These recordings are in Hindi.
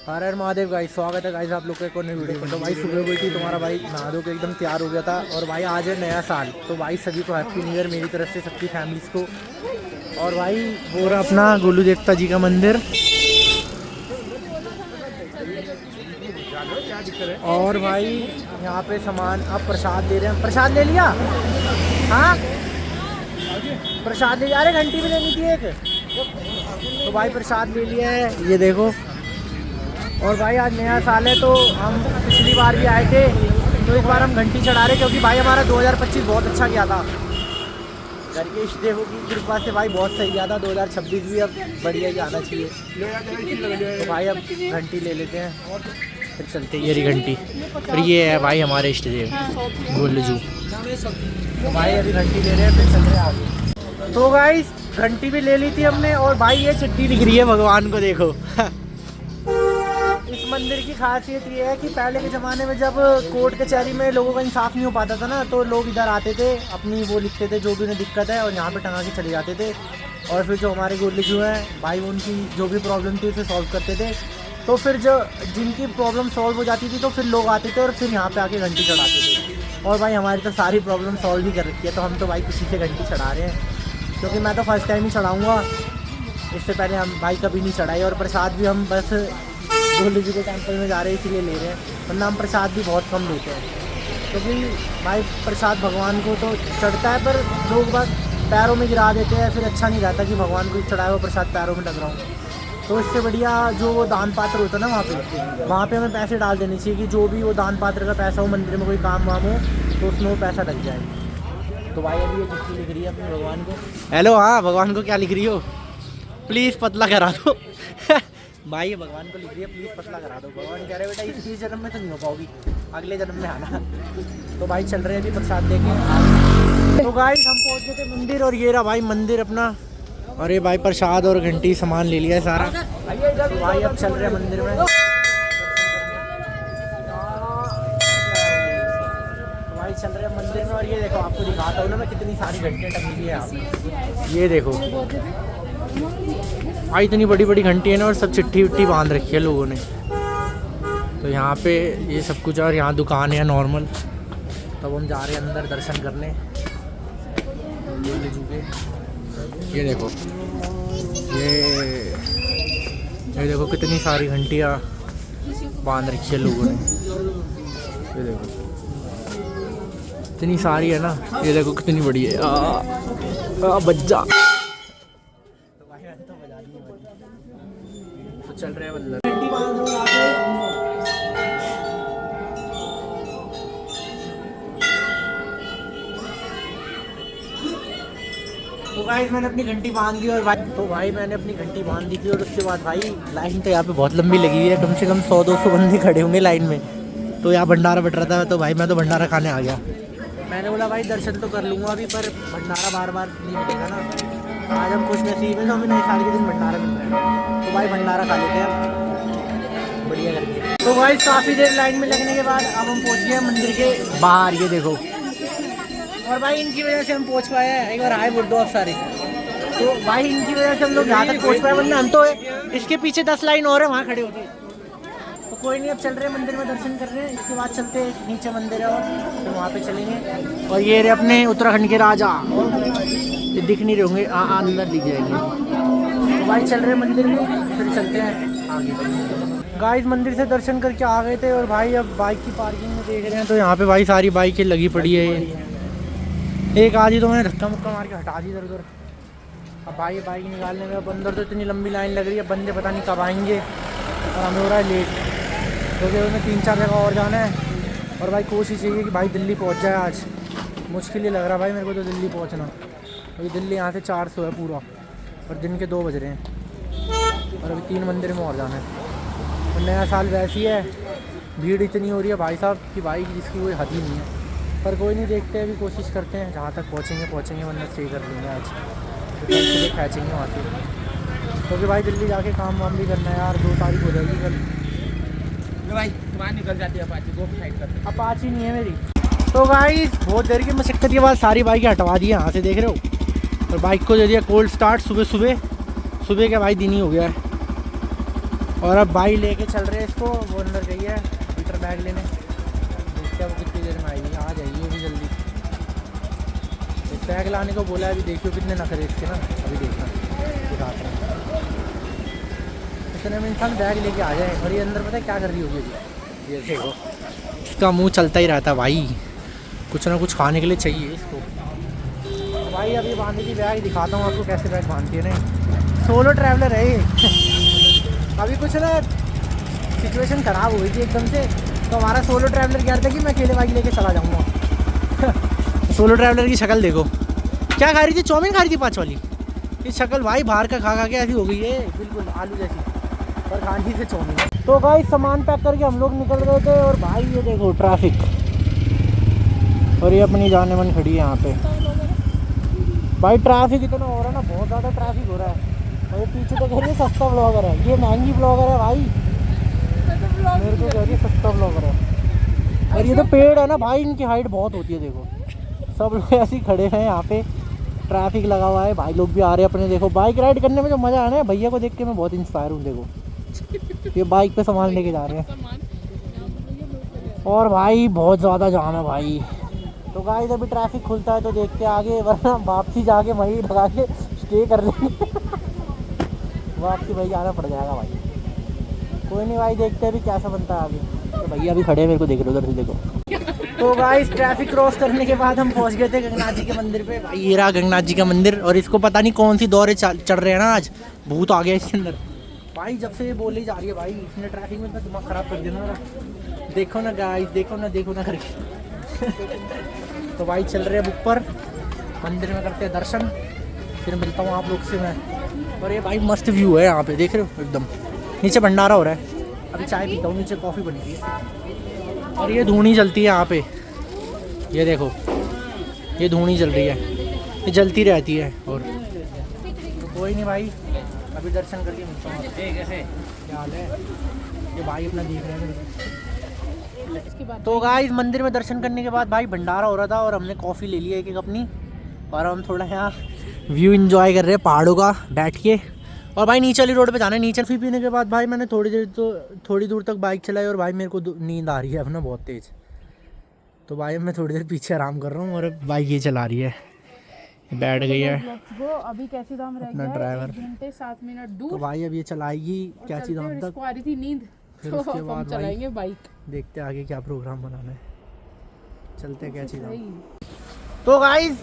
हर हर महादेव गाइस, स्वागत है गाइस आप लोग के को नई वीडियो में। तो भाई सुबह हुई थी, तुम्हारा भाई नहा धो के एकदम तैयार हो गया था। और भाई आज है नया साल, तो भाई सभी को हैप्पी न्यू ईयर मेरी तरफ से, सबकी फैमिलीज को। और भाई वो रहा अपना गोलू देवता जी का मंदिर। और भाई यहाँ पे सामान अब प्रसाद दे रहे हैं। प्रसाद ले लिया? हाँ प्रसाद ले लिया। अरे घंटी भी लेनी थी एक। तो भाई प्रसाद ले लिया है, ये देखो। और भाई आज नया साल है, तो हम पिछली बार भी आए थे, तो इस बार हम घंटी चढ़ा रहे, क्योंकि भाई हमारा 2025 बहुत अच्छा गया था। घर के इष्ट देवों की कृपा से भाई बहुत सही गया था। 2026 भी अब बढ़िया ही आना चाहिए। तो भाई अब घंटी ले लेते हैं, फिर चलते हैं। ये रही घंटी, और ये है भाई हमारे इष्ट देव गोलजू। तो भाई अभी घंटी ले रहे हैं, फिर चल रहे हैं आगे। तो गाइस घंटी भी ले ली थी हमने, और भाई ये चिट्ठी दिख रही है भगवान को, देखो। इस मंदिर की खासियत ये है कि पहले के ज़माने में जब कोर्ट कचहरी में लोगों का इंसाफ नहीं हो पाता था ना, तो लोग इधर आते थे, अपनी वो लिखते थे जो भी उन्हें दिक्कत है, और यहाँ पे टंगा के चले जाते थे। और फिर जो हमारे गोलजू हैं भाई, उनकी जो भी प्रॉब्लम थी उसे सॉल्व करते थे। तो फिर जो जिनकी प्रॉब्लम सॉल्व हो जाती थी, तो फिर लोग आते थे और फिर यहाँ पे आके घंटी चढ़ाते थे। और भाई हमारी तो सारी प्रॉब्लम सॉल्व ही कर रखी है, तो हम तो भाई किसी से घंटी चढ़ा रहे हैं, क्योंकि मैं तो फर्स्ट टाइम ही चढ़ाऊँगा। इससे पहले हम भाई कभी नहीं चढ़ाई। और प्रसाद भी हम बस गोलू जी के टेम्पल में जा रहे हैं इसीलिए ले रहे हैं, वरना हम प्रसाद भी बहुत कम लेते हैं, क्योंकि भाई प्रसाद भगवान को तो चढ़ता है, पर लोग बस पैरों में गिरा देते हैं, फिर अच्छा नहीं रहता कि भगवान को चढ़ाया हुआ प्रसाद पैरों में लग रहा हूँ। तो इससे बढ़िया जो वो दान पात्र होता है ना, वहाँ पे हमें पैसे डाल देने चाहिए, कि जो भी वो दान पात्र का पैसा हो, मंदिर में कोई काम वाम हो तो उसमें वो पैसा लग जाए। तो भाई अभी ये चिट्ठी लिख रही है अपने भगवान को। हेलो, हाँ भगवान को क्या लिख रही हो? प्लीज़ पतला करा दो। भाई ये भगवान को लिख रही है, प्लीज़ पतला करा दो। भगवान कह रहे बेटा इस जन्म में तो नहीं हो पाओगी, अगले जन्म में आना। तो भाई चल रहे हैं अभी प्रसाद देके। तो गाइस हम पहुंच गए थे मंदिर, और ये रहा भाई मंदिर अपना। और ये भाई प्रसाद और घंटी सामान ले लिया है सारा। तो भाई अब चल रहे हैं मंदिर में। तो भाई चल रहे हैं मंदिर में, और ये देखो आपको दिखाता हूँ ना मैं, कितनी सारी घंटियाँ टंगी हुई है यहाँ पे। ये देखो भाई इतनी बड़ी बड़ी घंटी है ना, और सब चिट्ठी विट्ठी बांध रखी है लोगों ने। तो यहाँ पे ये सब कुछ, और यहाँ दुकान है नॉर्मल। तब हम जा रहे हैं अंदर दर्शन करने। ये देखो, ये देखो कितनी सारी घंटियाँ बांध रखी है लोगों ने। ये देखो इतनी सारी है ना, ये देखो कितनी बड़ी है। बज्जा तो चल रहे हैं अंदर। तो गाइस मैंने अपनी घंटी बांध दी, और भाई मैंने अपनी घंटी बांध दी थी। और उसके बाद भाई लाइन तो यहाँ पे बहुत लंबी लगी हुई है, कम से कम 100-200 बंदे खड़े होंगे लाइन में। तो यहाँ भंडारा बट रहा था, तो भाई मैं तो भंडारा खाने आ गया। मैंने बोला भाई दर्शन तो कर लूँगा अभी, पर भंडारा बार बार नहीं मिलेगा ना। आज हम खुश नसीब है, तो हमें नए साल के दिन भंडारा मिल रहा है, तो भाई भंडारा खा लेते हैं बढ़िया करके। तो भाई काफ़ी देर लाइन में लगने के बाद अब हम पहुँच गए मंदिर के बाहर। ये देखो, और भाई इनकी वजह से हम पहुँच पाए हैं। एक बार हाय बोल दो आप सारे। तो भाई इनकी वजह से हम लोग यहाँ तक पहुँच पाए, वरना हम तो इसके पीछे 10 लाइन और है वहाँ खड़े होते। तो कोई नहीं, अब चल रहे हैं मंदिर में दर्शन कर रहे हैं, इसके बाद चलते हैं नीचे मंदिर है, और तो वहाँ पे चलेंगे। और ये रहे अपने उत्तराखंड के राजा, ये दिख नहीं रहे होंगे, अंदर दिख जाएंगे। तो भाई चल रहे हैं मंदिर में, फिर चलते हैं आगे। गाइस मंदिर से दर्शन करके आ गए थे, और भाई अब बाइक की पार्किंग में देख रहे हैं, तो यहाँ पे भाई सारी बाइकें लगी पड़ी है। एक आधी तो मैंने धक्का मुक्का मार के हटा दी इधर उधर। अब भाई बाइक निकालने में, अब अंदर तो इतनी लंबी लाइन लग रही है, बंदे पता नहीं कब आएंगे, और हमें हो रहा है लेट, क्योंकि उन्हें 3-4 जगह और जाना है। और भाई कोशिश यही है कि भाई दिल्ली पहुंच जाए आज। मुश्किल ही लग रहा भाई मेरे को तो दिल्ली पहुंचना, क्योंकि दिल्ली यहाँ से 400 है पूरा, और दिन के 2 बज रहे हैं, और अभी 3 मंदिर में और जाना है। और नया साल वैसी है, भीड़ इतनी हो रही है भाई साहब कि भाई जिसकी कोई हद ही नहीं है। पर कोई नहीं, देखते हैं अभी, कोशिश करते हैं जहाँ तक पहुँचेंगे, वरना स्टे कर लेंगे आज, तो खींचेंगे वहाँ से, क्योंकि भाई दिल्ली जाके काम वाम भी करना है यार। 2 तारीख हो जाएगी कल। भाई तुम्हारी निकल जाती है अपाची, दो साइड करते। अपाची नहीं है मेरी। तो गाइस बहुत देर की मशक्कत के बाद सारी बाइकें हटवा दी यहाँ से, देख रहे हो। और बाइक को दे दिया कोल्ड स्टार्ट सुबह का भाई दिन ही हो गया है। और अब भाई लेके चल रहे हैं इसको, वो अंदर गई है मीटर बैग लेने, देखते हैं वो कितनी देर में आएगी। आ जाएगी वो भी जल्दी। बैग लाने को बोला है, अभी देखियो कितने नखरे इसके ना, अभी देखना दिखाते हैं। इतने में इंसान बैग लेके आ जाए। और ये अंदर पता है क्या कर रही होगी अभी, ये देखो इसका मुंह चलता ही रहता है भाई, कुछ ना कुछ खाने के लिए चाहिए इसको। तो भाई अभी बांधने की बैग दिखाता हूँ आपको, कैसे बैग बांधती है ना। सोलो ट्रैवलर है ये। अभी कुछ ना सिचुएशन ख़राब हुई थी एकदम से, तो हमारा सोलो ट्रैवलर कह रहा था कि मैं अकेले बाइक लेके चला जाऊँगा। सोलो ट्रैवलर की शक्ल देखो, क्या खा रही थी, चाउमीन खा रही थी 5 वाली। ये शक्ल भाई बाहर का खा के ऐसी हो गई है, बिल्कुल आलू जैसी, और खानी से चाउमीन। तो भाई सामान पैक करके हम लोग निकल गए थे, और भाई ये देखो ट्रैफिक, और ये अपनी जाने मन खड़ी है यहाँ पे। भाई ट्रैफिक इतना हो रहा है ना, बहुत ज़्यादा ट्रैफिक हो रहा है। और ये पीछे तो कह रही है सस्ता ब्लॉगर है, ये महंगी ब्लॉगर है भाई, मेरे को कह रही है सस्ता ब्लॉगर है। और ये तो पेड़ है ना भाई, इनकी हाइट बहुत होती है। देखो सब लोग ऐसे ही खड़े हैं यहाँ पे, ट्रैफिक लगा हुआ है, भाई लोग भी आ रहे हैं अपने। देखो बाइक राइड करने में जो मज़ा आना है, भैया को देख के मैं बहुत इंस्पायर हूँ। देखो ये बाइक पे सामान लेके जा रहे हैं, और भाई बहुत ज़्यादा जाम है भाई। तो गाइस अभी ट्रैफिक खुलता है तो देखते आगे, वरना वापसी जाके वहीं लगा के स्टे कर लेंगे। वापसी भाई आना पड़ जाएगा भाई, कोई नहीं भाई, देखते हैं अभी कैसा बनता है आगे। तो भैया अभी खड़े हैं, मेरे को देख रहे उधर से देखो। तो गाइस ट्रैफिक क्रॉस करने के बाद हम पहुंच गए थे गंगनाथ जी के मंदिर पे। भाई ये रहा गंगनाथ जी का मंदिर, और इसको पता नहीं कौन सी दौरे चढ़ रहे हैं ना, आज भूत आ गया इसके अंदर भाई। जब से ये बोली जा रही है भाई, इसने ट्रैफिक में तो दिमाग ख़राब कर देना मेरा। देखो ना गाइस, देखो ना करके। तो भाई चल रहे हैं ऊपर मंदिर में, करते हैं दर्शन, फिर मिलता हूँ आप लोग से मैं। और ये भाई मस्त व्यू है यहाँ पे, देख रहे हो एकदम। नीचे भंडारा हो रहा है, अभी चाय पीता हूँ, नीचे कॉफ़ी बन रही है, और ये धूनी जलती है यहाँ पे। ये देखो ये धूनी जल रही है, ये जलती रहती है। और तो कोई नहीं भाई, अभी दर्शन करके मिलता हूँ। कैसे क्या हाल है, ये भाई अपना देख रहे हैं। तो गाइस मंदिर में दर्शन करने के बाद भाई भंडारा हो रहा था, और हमने कॉफ़ी ले ली है एक अपनी, और हम थोड़ा यहाँ व्यू एंजॉय कर रहे हैं पहाड़ों का बैठ के। और भाई नीचे वाली रोड पे जाना है। नीचे कॉफ़ी पीने के बाद भाई मैंने थोड़ी दूर तक बाइक चलाई, और भाई मेरे को नींद आ रही है अपना बहुत तेज़। तो भाई मैं थोड़ी देर पीछे आराम कर रहा हूँ, और बाइक ये चला रही है, बैठ गई है अभी कैची धाम रह अपना गया ड्राइवर। 1 घंटे 7 मिनट दूर। तो भाई अब ये चलाएगी कैची धाम तक, आ रही थी नींद, फिर तो उसके हम बाद चलाएंगे बाइक। देखते आगे क्या प्रोग्राम बनाना है, चलते हैं कैची धाम। तो गाइस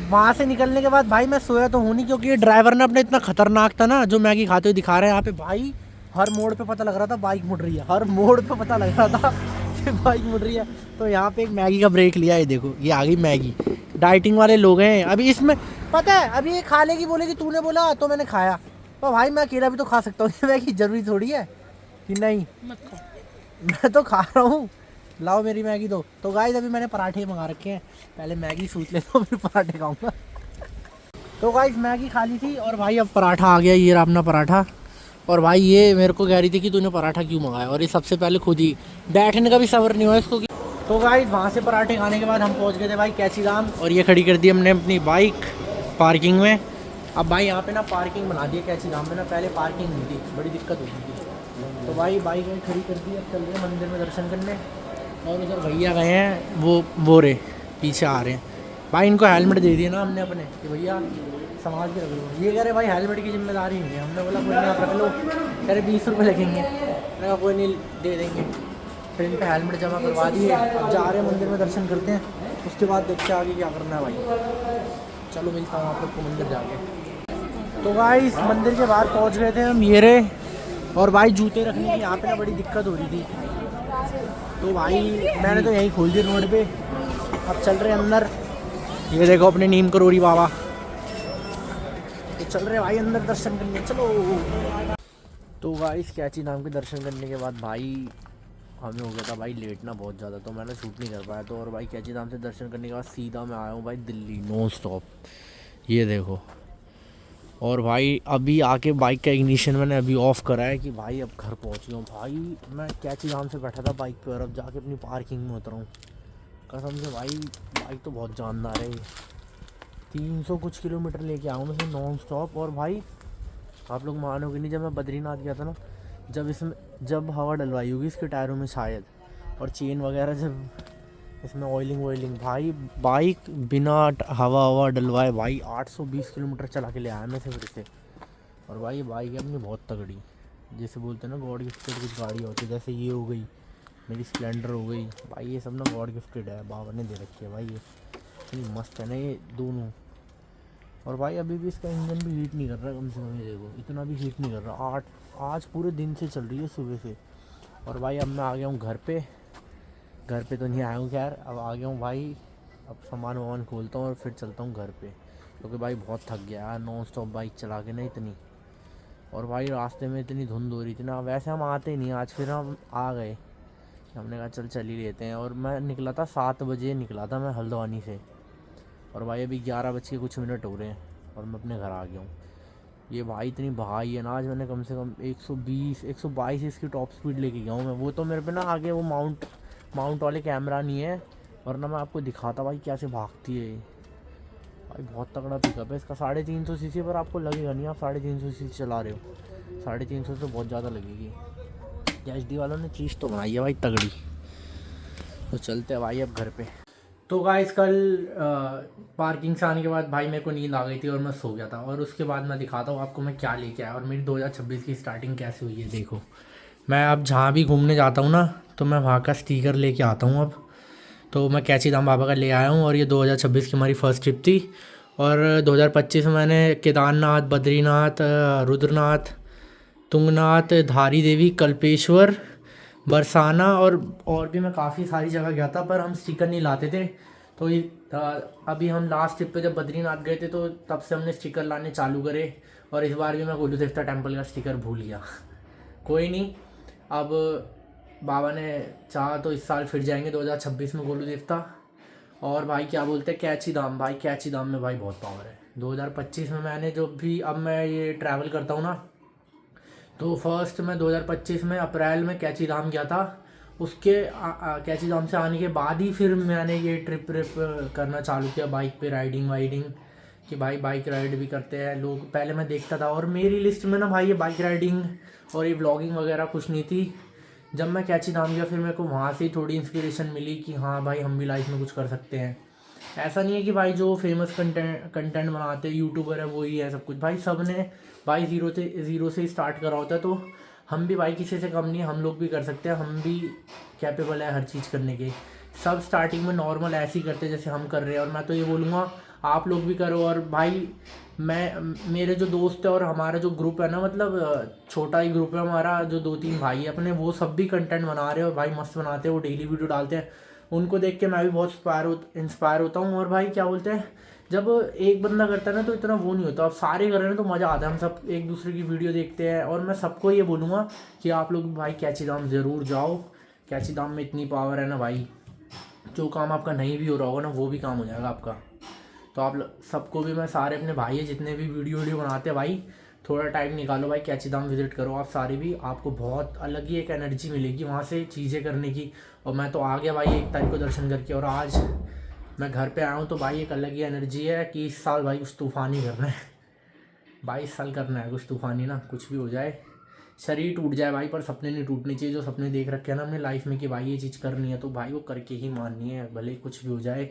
वहाँ से निकलने के बाद भाई मैं सोया तो हूँ नहीं, क्योंकि ये ड्राइवर ने अपने इतना खतरनाक था ना, जो मैगी खाते हुए दिखा रहे हैं यहाँ पे भाई। हर मोड़ पे पता लग रहा था बाइक मुड़ रही है, हर मोड़ पे पता लग रहा था कि बाइक मुड़ रही है। तो यहाँ पे एक मैगी का ब्रेक लिया है, देखो ये आ गई मैगी। डाइटिंग वाले लोग हैं अभी इसमें, पता है अभी ये खा लेगी, बोलेगी तूने बोला तो मैंने खाया। तो भाई मैं अकेला भी तो खा सकता हूँ, मैगी जरूरी थोड़ी है कि नहीं, मत खा। मैं तो खा रहा हूँ, लाओ मेरी मैगी दो। तो गाइस अभी मैंने पराठे मंगा रखे हैं, पहले मैगी सूत लेता हूँ, फिर पराठे खाऊंगा। तो गाइस मैगी खा ली थी, और भाई अब पराठा आ गया, ये रहा अपना पराठा। और भाई ये मेरे को कह रही थी कि तूने पराठा क्यों मंगाया, और ये सबसे पहले खुद ही, बैठने का भी सब्र नहीं हुआ इसको। तो गाइस वहाँ से पराठे खाने के बाद हम पहुँच गए थे भाई कैची धाम, और ये खड़ी कर दी हमने अपनी बाइक पार्किंग में। अब भाई यहाँ पे ना पार्किंग बना दी है कैची धाम में ना, पहले पार्किंग नहीं थी, बड़ी दिक्कत होती थी। तो भाई बाइक वहीं खड़ी कर दी, अब चल रहे हैं मंदिर में दर्शन करने। और उधर भैया गए हैं, वो रे पीछे आ रहे हैं भाई। इनको हेलमेट दे दिए ना हमने अपने, कि भैया संभाल के रख लो। ये कह रहे भाई हेलमेट की जिम्मेदारी नहीं है। हमने बोला कोई नहीं आप रख लो, कह रहे 20 रुपये लगेंगे। मैंने कहा कोई नहीं दे देंगे। फिर इन पर हेलमेट जमा करवा दिए। अब जा रहे हैं मंदिर में दर्शन करते हैं, उसके बाद देखते हैं आगे क्या करना है भाई। चलो मिलता हूँ आप लोग को मंदिर जाके। तो भाई इस मंदिर के बाहर पहुँच गए थे हम, ये रहे। और भाई जूते रखने की यहाँ पे ना बड़ी दिक्कत हो रही थी, तो भाई मैंने तो यहीं खोल दी रोड पे। अब चल रहे अंदर, ये देखो अपने नीम करोड़ी बाबा। तो चल रहे भाई अंदर दर्शन करने, चलो। तो भाई इस कैची धाम के दर्शन करने के बाद भाई हमें हो गया था भाई लेट ना बहुत ज़्यादा, तो मैंने शूट नहीं कर पाया। तो और भाई कैची धाम से दर्शन करने के बाद सीधा मैं आया हूँ भाई दिल्ली नॉन स्टॉप, ये देखो। और भाई अभी आके बाइक का इग्निशन मैंने अभी ऑफ़ करा है कि भाई अब घर पहुँच गया हूँ। भाई मैं कैची धाम से बैठा था बाइक पे, और अब जाके अपनी पार्किंग में उतरा हूँ। कसम से भाई बाइक तो बहुत जानदार है। 300 कुछ किलोमीटर लेके आऊँ मैं नॉन स्टॉप। और भाई आप लोग मानोगे नहीं, जब मैं बद्रीनाथ गया था ना, जब हवा डलवाई होगी इसके टायरों में शायद, और चेन वगैरह जब इसमें ऑयलिंग भाई बाइक बिना हवा डलवाए भाई 820 किलोमीटर चला के ले आया मैं फिर से। और भाई ये बाइक है अपनी बहुत तगड़ी, जैसे बोलते हैं ना गॉड गिफ्टेड कुछ गाड़ी होती है, जैसे ये हो गई मेरी स्प्लेंडर हो गई भाई, ये सब ना गॉड गिफ्टेड है, बाबा ने दे रखी है भाई, ये इतनी मस्त है ना ये दोनों। और भाई अभी भी इसका इंजन भी हीट नहीं कर रहा कम से कम, ये देखो इतना भी हीट नहीं कर रहा। आज पूरे दिन से चल रही है सुबह से। और भाई अब मैं आ गया हूँ घर पे तो नहीं आया हूँ खैर, अब आ गया हूँ भाई, अब सामान खोलता हूँ और फिर चलता हूँ घर पे, क्योंकि भाई बहुत थक गया यार नॉन स्टॉप बाइक चला के ना इतनी। और भाई रास्ते में इतनी धुंध हो रही थी ना, वैसे हम आते ही नहीं, आज फिर हम आ गए, हमने कहा चल ही लेते हैं। और मैं निकला था 7 बजे निकला था मैं हल्द्वानी से, और भाई अभी 11 बज के कुछ मिनट हो रहे हैं और मैं अपने घर आ गया हूँ। ये भाई इतनी भाई है ना, आज मैंने कम से कम 122 इसकी टॉप स्पीड लेके गया हूँ मैं। वो तो मेरे पे ना आगे वो माउंट वाले कैमरा नहीं है, वरना मैं आपको दिखाता भाई कैसे भागती है भाई, बहुत तगड़ा पिकअप है इसका। 350 सीसी पर आपको लगेगा नहीं, आप 350 सीसी चला रहे हो, 350 से बहुत ज़्यादा लगेगी। HD वालों ने चीज़ तो बनाई है भाई तगड़ी। तो चलते हैं भाई अब घर पे। तो गाइस कल पार्किंग से आने के बाद भाई मेरे को नींद आ गई थी और मैं सो गया था, और उसके बाद मैं दिखाता हूँ आपको मैं क्या लेके आया और मेरी 2026 की स्टार्टिंग कैसे हुई है। देखो मैं अब जहाँ भी घूमने जाता हूँ ना, तो मैं वहाँ का स्टिकर लेके आता हूँ अब। तो मैं कैची धाम बाबा का ले आया हूँ, और ये 2026 की हमारी फर्स्ट ट्रिप थी। और 2025 में मैंने केदारनाथ, बद्रीनाथ, रुद्रनाथ, तुंगनाथ, धारी देवी, कल्पेश्वर, बरसाना और भी मैं काफ़ी सारी जगह गया था, पर हम स्टिकर नहीं लाते थे। तो ये अभी हम लास्ट ट्रिप पे जब बद्रीनाथ गए थे तो तब से हमने स्टिकर लाने चालू करे, और इस बार भी मैं गोलू देवता टेम्पल का स्टिकर भूल गया। कोई नहीं, अब बाबा ने चाहा तो इस साल फिर जाएंगे 2026 में गोलू देवता। और भाई क्या बोलते हैं कैची धाम, भाई कैची धाम में भाई बहुत पावर है। 2025 में मैंने जो भी, अब मैं ये ट्रैवल करता हूँ ना, तो फर्स्ट मैं 2025 में अप्रैल में कैची धाम गया था। उसके कैची धाम से आने के बाद ही फिर मैंने ये ट्रिप करना चालू किया, बाइक पे राइडिंग वाइडिंग, कि भाई बाइक राइड भी करते हैं लोग। पहले मैं देखता था और मेरी लिस्ट में ना भाई ये बाइक राइडिंग और ये ब्लॉगिंग वगैरह कुछ नहीं थी। जब मैं कैची धाम गया फिर मेरे को वहाँ से थोड़ी इंस्पिरेशन मिली कि हाँ भाई हम भी लाइफ में कुछ कर सकते हैं। ऐसा नहीं है कि भाई जो फेमस कंटेंट बनाते यूट्यूबर है वही है सब कुछ, भाई सब ने भाई ज़ीरो से स्टार्ट करा होता है। तो हम भी भाई किसी से कम नहीं, हम लोग भी कर सकते हैं, हम भी कैपेबल है हर चीज़ करने के। सब स्टार्टिंग में नॉर्मल ऐसे ही करते जैसे हम कर रहे हैं, और मैं तो ये बोलूँगा आप लोग भी करो। और भाई मेरे जो दोस्त है और हमारा जो ग्रुप है ना, मतलब छोटा ही ग्रुप है हमारा, जो 2-3 भाई है अपने, वो सब भी कंटेंट बना रहे हैं और भाई मस्त बनाते हैं, वो डेली वीडियो डालते हैं। उनको देख के मैं भी बहुत इंस्पायर होता हूँ। और भाई क्या बोलते हैं, जब एक बंदा करता है ना तो इतना वो नहीं होता, अब सारे कर रहे हैं तो मज़ा आता है, हम सब एक दूसरे की वीडियो देखते हैं। और मैं सबको ये बोलूँगा कि आप लोग भाई कैची धाम ज़रूर जाओ, कैची धाम में इतनी पावर है ना भाई, जो काम आपका नहीं भी हो रहा होगा ना वो भी काम हो जाएगा आपका। तो आप सबको भी, मैं सारे अपने भाई है जितने भी वीडियो बनाते हैं भाई, थोड़ा टाइम निकालो भाई कैची धाम विज़िट करो आप सारे भी, आपको बहुत अलग ही एक एनर्जी मिलेगी वहाँ से चीज़ें करने की। और मैं तो आ गया भाई 1 तारीख को दर्शन करके, और आज मैं घर पे आया हूँ, तो भाई एक अलग ही एनर्जी है कि इस साल भाई कुछ तूफ़ानी करना है, 22 साल करना है कुछ तूफ़ानी ना, कुछ भी हो जाए, शरीर टूट जाए भाई पर सपने नहीं टूटने चाहिए। जो सपने देख रखे हैं ना अपने लाइफ में कि भाई ये चीज़ करनी है, तो भाई वो करके ही माननी है, भले कुछ भी हो जाए,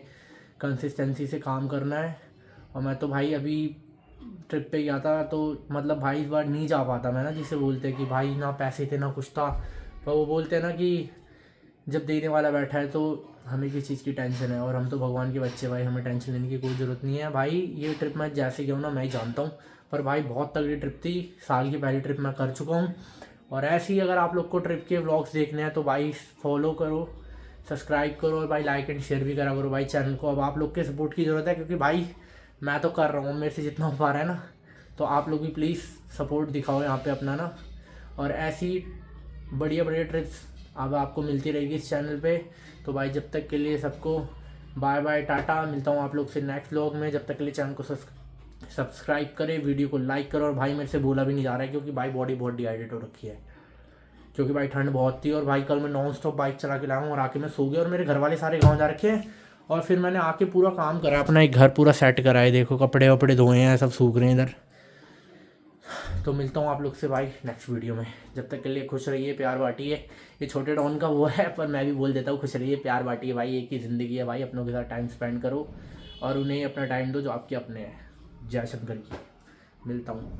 कंसिस्टेंसी से काम करना है। और मैं तो भाई अभी ट्रिप पे गया था, तो मतलब भाई इस बार नहीं जा पाता मैं ना, जिसे बोलते हैं कि भाई ना पैसे थे ना कुछ था, पर वो बोलते हैं ना कि जब देने वाला बैठा है तो हमें किस चीज़ की टेंशन है, और हम तो भगवान के बच्चे भाई, हमें टेंशन लेने की कोई ज़रूरत नहीं है भाई। ये ट्रिप मैं जैसे गया हूँ ना मैं ही जानता हूँ, पर भाई बहुत तगड़ी ट्रिप थी, साल की पहली ट्रिप मैं कर चुका हूँ। और ऐसे ही अगर आप लोग को ट्रिप के व्लॉग्स देखने हैं तो भाई फॉलो करो, सब्सक्राइब करो, और भाई लाइक एंड शेयर भी करा करो भाई चैनल को। अब आप लोग के सपोर्ट की ज़रूरत है, क्योंकि भाई मैं तो कर रहा हूँ मेरे से जितना हो पा रहा है ना, तो आप लोग भी प्लीज़ सपोर्ट दिखाओ यहाँ पे अपना ना। और ऐसी बढ़िया बढ़िया ट्रिप्स अब आपको मिलती रहेगी इस चैनल पे। तो भाई जब तक के लिए सबको बाय बाय, टाटा, मिलता हूँ आप लोग से नेक्स्ट व्लॉग में। जब तक के लिए चैनल को सब्सक्राइब करें, वीडियो को लाइक करो। और भाई मेरे से बोला भी नहीं जा रहा है क्योंकि भाई बॉडी बहुत डिहाइड्रेट हो रखी है, क्योंकि भाई ठंड बहुत थी। और भाई कल मैं नॉन स्टॉप बाइक चला के लाया हूँ और आके मैं सो गया, और मेरे घर वाले सारे गाँव जा रखे हैं, और फिर मैंने आके पूरा काम करा, अपना एक घर पूरा सेट करा है। देखो कपड़े वपड़े धोए हैं, सब सूख रहे हैं इधर। तो तो मिलता हूँ आप लोग से भाई नेक्स्ट वीडियो में। जब तक के लिए खुश रहिए, प्यार बांटिए। ये छोटे डॉन का वो है, पर मैं भी बोल देता हूँ खुश रहिए, प्यार बांटिए भाई। एक ही ज़िंदगी है भाई, अपनों के साथ टाइम स्पेंड करो और उन्हें अपना टाइम दो जो आपके अपने हैं। जय शंकर की। मिलता हूँ।